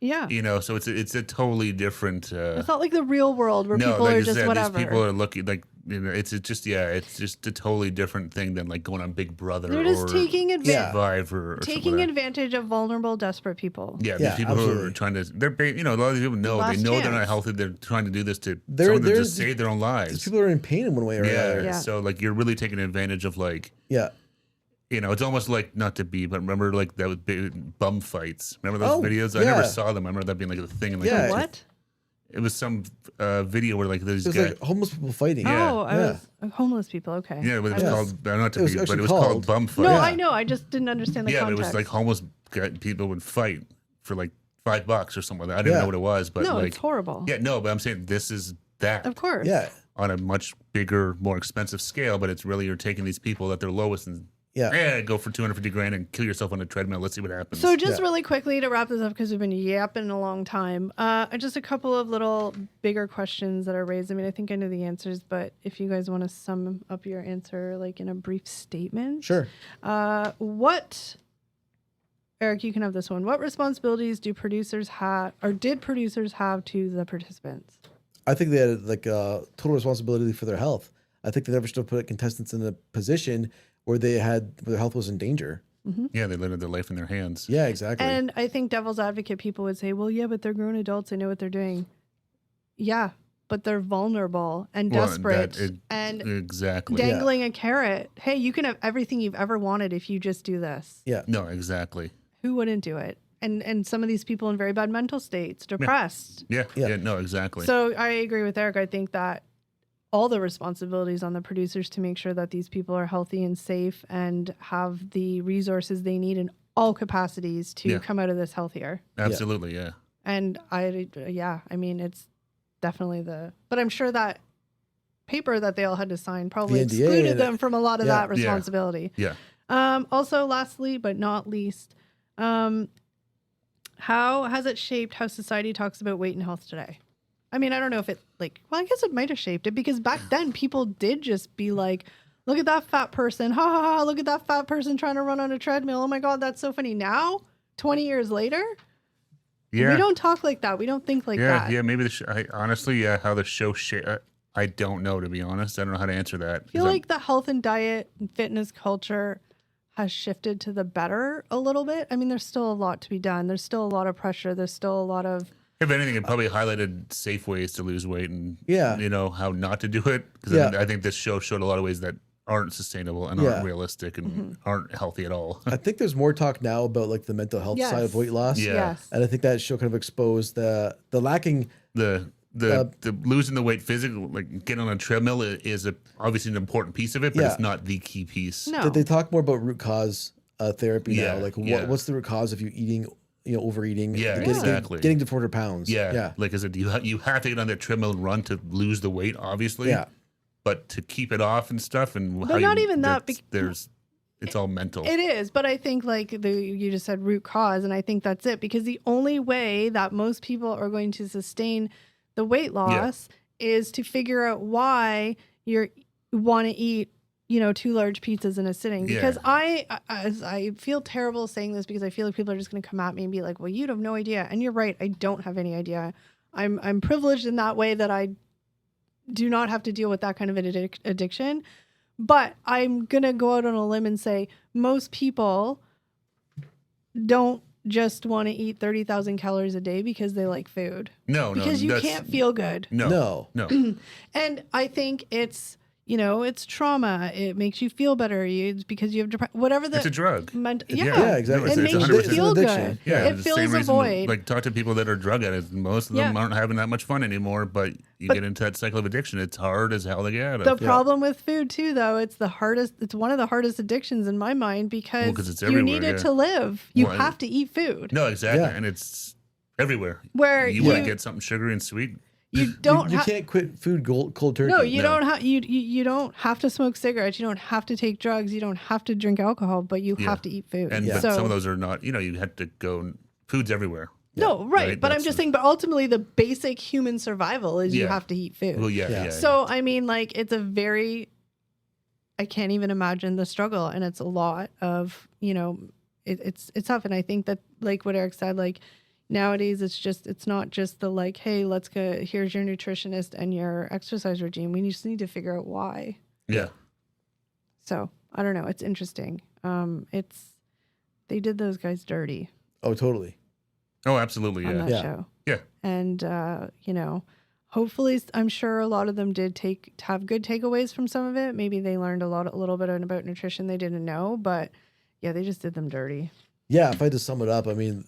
Yeah. You know, so it's a totally different. It's not like the real world where people like are just whatever. These people are looking like, you know, it's just a totally different thing than like going on Big Brother. They're just taking advantage. Survivor. Or taking advantage of vulnerable, desperate people. Yeah, these people who are trying to. You know, a lot of these people know they're not healthy. They're trying to do this to someone to just save their own lives. These people are in pain in one way or another. Yeah. So like you're really taking advantage of like. Yeah. You know, it's almost like not to be, but remember like that was big bum fights. Remember those videos? I never saw them. I remember that being like a thing. And, like, What? It was some video where like these guys, like homeless people fighting. Oh, I was homeless people. Okay. Yeah, but it was called not to be, but it was called bum fight. No, I know. I just didn't understand the context. But it was like homeless people would fight for like $5 or something like that. I didn't know what it was, but like it's horrible. Yeah, no, but I'm saying this is that. Of course. Yeah. On a much bigger, more expensive scale, but it's really you're taking these people at their lowest and go for $250,000 and kill yourself on a treadmill. Let's see what happens. So just really quickly to wrap this up because we've been yapping a long time. Just a couple of little bigger questions that are raised. I mean, I think I know the answers, but if you guys want to sum up your answer like in a brief statement. Sure. Eric, you can have this one. What responsibilities do producers have or did producers have to the participants? I think they had like a total responsibility for their health. I think they never should have put contestants in a position where their health was in danger. Mm-hmm. Yeah, they lived their life in their hands. Yeah, exactly. And I think devil's advocate people would say, well, yeah, but they're grown adults. They know what they're doing. Yeah, but they're vulnerable and desperate and dangling a carrot. Hey, you can have everything you've ever wanted if you just do this. Yeah. No, exactly. Who wouldn't do it? And some of these people in very bad mental states, depressed. Yeah, no, exactly. So I agree with Eric. I think that all the responsibilities on the producers to make sure that these people are healthy and safe and have the resources they need in all capacities to come out of this healthier. Absolutely, yeah. And I mean, it's definitely but I'm sure that paper that they all had to sign probably excluded them from a lot of that responsibility. Yeah. Also, lastly, but not least, how has it shaped how society talks about weight and health today? I mean, I don't know if it I guess it might have shaped it because back then people did just be like, look at that fat person. Ha ha ha. Look at that fat person trying to run on a treadmill. Oh my God, that's so funny. Now, 20 years later, we don't talk like that. We don't think like that. Yeah, maybe honestly, how the show I don't know, to be honest. I don't know how to answer that. I feel like the health and diet and fitness culture has shifted to the better a little bit. I mean, there's still a lot to be done. There's still a lot of pressure. There's still a lot of... If anything, it probably highlighted safe ways to lose weight and you know how not to do it. Because I think this show showed a lot of ways that aren't sustainable and aren't realistic and aren't healthy at all. I think there's more talk now about like the mental health side of weight loss. Yeah. Yes. And I think that show kind of exposed the lacking the losing the weight physically, like getting on a treadmill is obviously an important piece of it, but it's not the key piece. No. Did they talk more about root cause therapy now? Like what's the root cause of you eating, overeating? Exactly. Getting to 400 pounds. Yeah. Like I said, you have to get on that treadmill and run to lose the weight, obviously. Yeah. But to keep it off and stuff, and but not even that. It's all mental. It is, but I think like you just said root cause, and I think that's it because the only way that most people are going to sustain the weight loss is to figure out why you want to eat 2 large pizzas in a sitting. Because I feel terrible saying this because I feel like people are just going to come at me and be like, well, you have no idea. And you're right. I don't have any idea. I'm privileged in that way that I do not have to deal with that kind of an addiction. But I'm going to go out on a limb and say most people don't just want to eat 30,000 calories a day because they like food. No, because you can't feel good. No. And I think it's, it's trauma. It makes you feel better. It's because you have whatever it's a drug. Yeah, exactly. It It's makes you 100%. feel It's an good. addiction. Yeah, It the fills same a reason, void. like talk to people that are drug addicts. Most of them aren't having that much fun anymore, but get into that cycle of addiction. It's hard as hell to get out of. The problem with food too, though, it's one of the hardest addictions in my mind because 'cause it's you need everywhere, it to live. You Well, have to eat food. No, exactly, Yeah. and it's everywhere. Where you want to get something sugary and sweet. You don't. You can't quit food cold turkey. No, you don't have. You don't have to smoke cigarettes. You don't have to take drugs. You don't have to drink alcohol. But you have to eat food. And but some of those are not. You have to go. Food's everywhere. No, right. But I'm just saying. But ultimately, the basic human survival is you have to eat food. Well, yeah. So I mean, like, it's a very. I can't even imagine the struggle, and it's a lot of it's tough, and I think that like what Eric said, like. Nowadays, it's not just the like, hey, let's go, here's your nutritionist and your exercise regime. We just need to figure out why. Yeah. So I don't know. It's interesting. They did those guys dirty. Oh, totally. Oh, absolutely. On that show. Yeah. And, hopefully I'm sure a lot of them did have good takeaways from some of it. Maybe they learned a little bit about nutrition they didn't know, but yeah, they just did them dirty. Yeah. If I had to sum it up, I mean,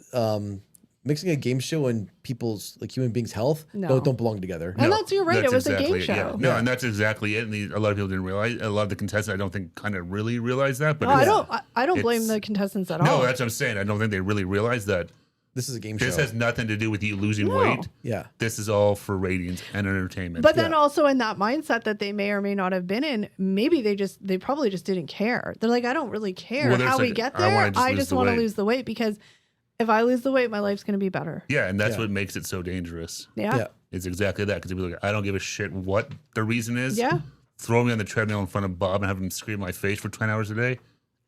mixing a game show and people's like human beings' health don't belong together. And you're right. It was a game show. Yeah. No, and that's exactly it. And a lot of people didn't realize. A lot of the contestants, I don't think, kind of really realized that. But I don't blame the contestants at all. No, that's what I'm saying. I don't think they really realized that. This is a game show. This has nothing to do with you losing weight. Yeah. This is all for ratings and entertainment. But then also in that mindset that they may or may not have been in, maybe they probably just didn't care. They're like, I don't really care how we get there. I just want to lose the weight because if I lose the weight, my life's going to be better. Yeah, and that's what makes it so dangerous. Yeah. It's exactly that. Because people are like, I don't give a shit what the reason is. Yeah. Throw me on the treadmill in front of Bob and have him scream in my face for 10 hours a day.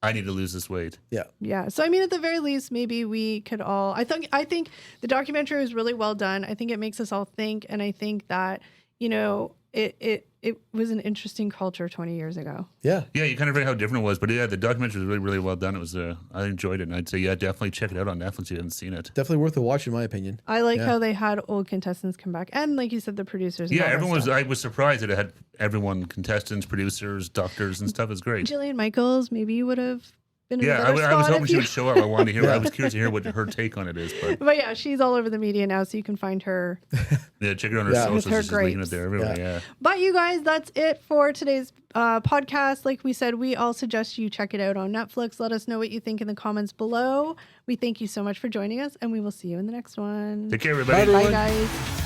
I need to lose this weight. Yeah. Yeah. So I mean, at the very least, maybe we could all. I think the documentary was really well done. I think it makes us all think, and I think that it was an interesting culture 20 years ago. Yeah. Yeah, you kind of read how different it was, but yeah, the documentary was really, really well done. It was I enjoyed it, and I'd say definitely check it out on Netflix if you haven't seen it. Definitely worth a watch, in my opinion. I like how they had old contestants come back, and like you said, the producers. Yeah, everyone was. I was surprised that it had everyone, contestants, producers, doctors, and stuff. Is great. Jillian Michaels, maybe you would have. Yeah, I was hoping she would show up. I wanted to hear. I was curious to hear what her take on it is. But yeah, she's all over the media now, so you can find her. Yeah, check her on her socials. With her She's leaving it there everywhere. Yeah. But you guys, that's it for today's podcast. Like we said, we all suggest you check it out on Netflix. Let us know what you think in the comments below. We thank you so much for joining us, and we will see you in the next one. Take care, everybody. Bye guys.